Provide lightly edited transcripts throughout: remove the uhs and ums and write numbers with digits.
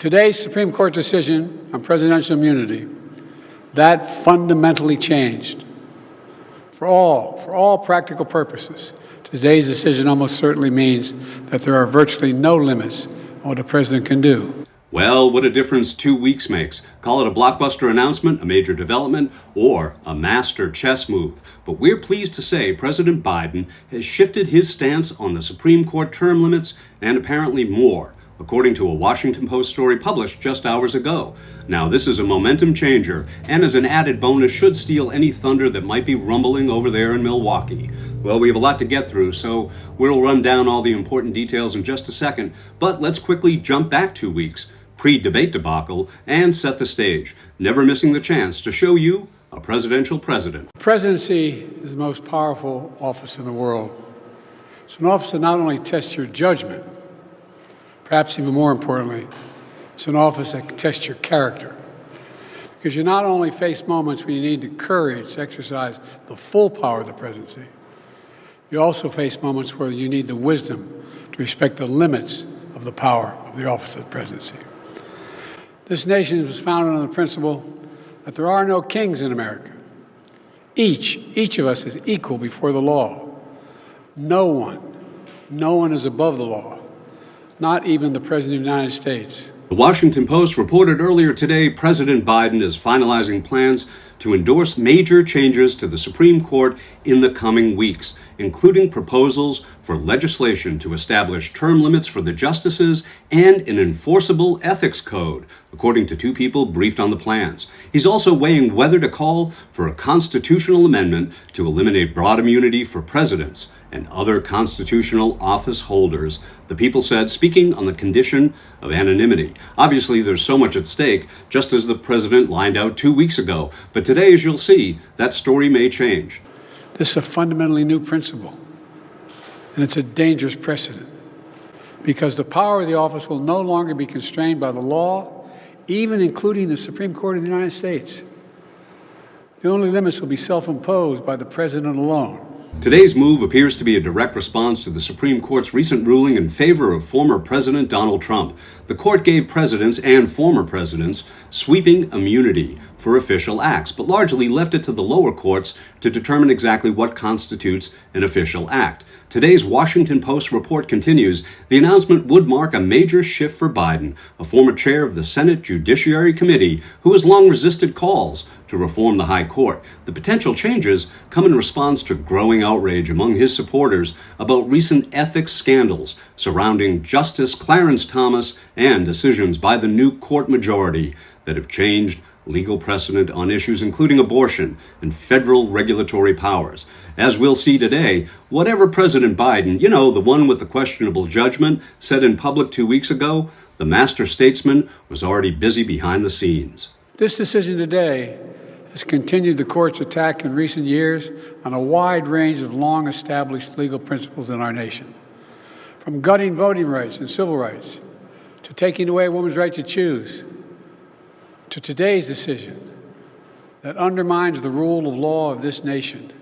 Today's Supreme Court decision on presidential immunity, that fundamentally changed. For all practical purposes, today's decision almost certainly means that there are virtually no limits on what a president can do. Well, what a difference 2 weeks makes. Call it a blockbuster announcement, a major development, or a master chess move. But we're pleased to say President Biden has shifted his stance on the Supreme Court term limits and apparently more, according to a Washington Post story published just hours ago. Now, this is a momentum changer, and as an added bonus, should steal any thunder that might be rumbling over there in Milwaukee. Well, we have a lot to get through, so we'll run down all the important details in just a second, but let's quickly jump back 2 weeks, pre-debate debacle, and set the stage, never missing the chance to show you a presidential president. The presidency is the most powerful office in the world. It's an office that not only tests your judgment, perhaps even more importantly, it's an office that can test your character. Because you not only face moments when you need the courage to exercise the full power of the presidency, you also face moments where you need the wisdom to respect the limits of the power of the office of the presidency. This nation was founded on the principle that there are no kings in America. Each of us is equal before the law. No one is above the law. Not even the President of the United States. The Washington Post reported earlier today President Biden is finalizing plans to endorse major changes to the Supreme Court in the coming weeks, including proposals for legislation to establish term limits for the justices and an enforceable ethics code, according to two people briefed on the plans. He's also weighing whether to call for a constitutional amendment to eliminate broad immunity for presidents and other constitutional office holders, the people said, speaking on the condition of anonymity. Obviously, there's so much at stake, just as the president lined out 2 weeks ago. But today, as you'll see, that story may change. This is a fundamentally new principle, and it's a dangerous precedent, because the power of the office will no longer be constrained by the law, even including the Supreme Court of the United States. The only limits will be self-imposed by the president alone. Today's move appears to be a direct response to the Supreme Court's recent ruling in favor of former President Donald Trump. The court gave presidents and former presidents sweeping immunity for official acts, but largely left it to the lower courts to determine exactly what constitutes an official act. Today's Washington Post report continues, the announcement would mark a major shift for Biden, a former chair of the Senate Judiciary Committee who has long resisted calls to reform the High Court. The potential changes come in response to growing outrage among his supporters about recent ethics scandals surrounding Justice Clarence Thomas and decisions by the new court majority that have changed legal precedent on issues including abortion and federal regulatory powers. As we'll see today, whatever President Biden, the one with the questionable judgment, said in public 2 weeks ago, the master statesman was already busy behind the scenes. This decision today has continued the court's attack in recent years on a wide range of long-established legal principles in our nation, from gutting voting rights and civil rights, to taking away a woman's right to choose, to today's decision that undermines the rule of law of this nation.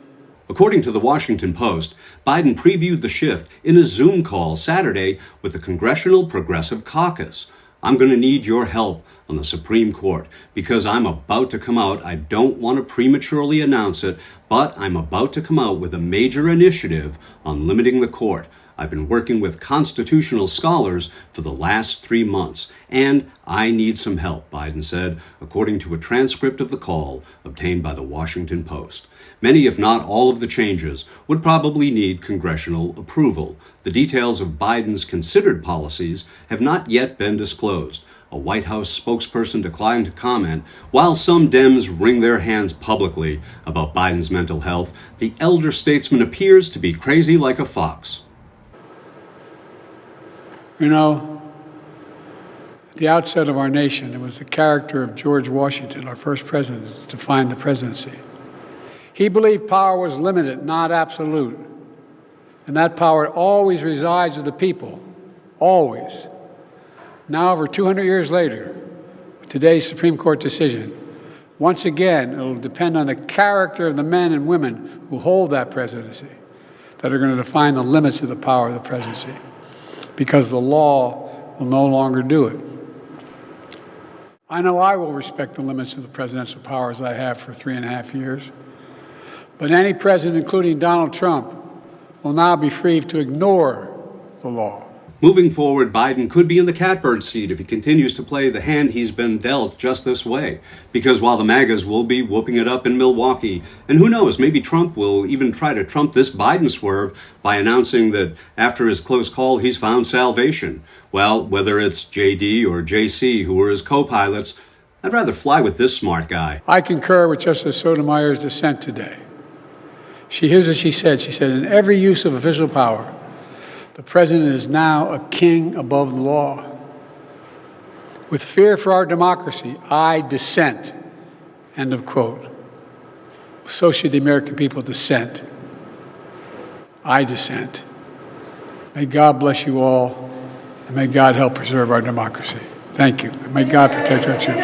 According to the Washington Post, Biden previewed the shift in a Zoom call Saturday with the Congressional Progressive Caucus. I'm going to need your help on the Supreme Court because I'm about to come out. I don't want to prematurely announce it, but I'm about to come out with a major initiative on limiting the court. I've been working with constitutional scholars for the last 3 months, and I need some help, Biden said, according to a transcript of the call obtained by the Washington Post. Many, if not all of the changes, would probably need congressional approval. The details of Biden's considered policies have not yet been disclosed. A White House spokesperson declined to comment. While some Dems wring their hands publicly about Biden's mental health, the elder statesman appears to be crazy like a fox. At the outset of our nation, it was the character of George Washington, our first president, that defined the presidency. He believed power was limited, not absolute. And that power always resides with the people, always. Now, over 200 years later, with today's Supreme Court decision, once again, it will depend on the character of the men and women who hold that presidency that are going to define the limits of the power of the presidency, because the law will no longer do it. I know I will respect the limits of the presidential powers I have for 3.5 years. But any president, including Donald Trump, will now be free to ignore the law. Moving forward, Biden could be in the catbird seat if he continues to play the hand he's been dealt just this way. Because while the MAGAs will be whooping it up in Milwaukee, and who knows, maybe Trump will even try to trump this Biden swerve by announcing that after his close call, he's found salvation. Well, whether it's JD or JC, who were his co-pilots, I'd rather fly with this smart guy. I concur with Justice Sotomayor's dissent today. Here's what she said. She said, in every use of official power, the president is now a king above the law. With fear for our democracy, I dissent. End of quote. So should the American people dissent. I dissent. May God bless you all, and may God help preserve our democracy. Thank you. And may God protect our troops.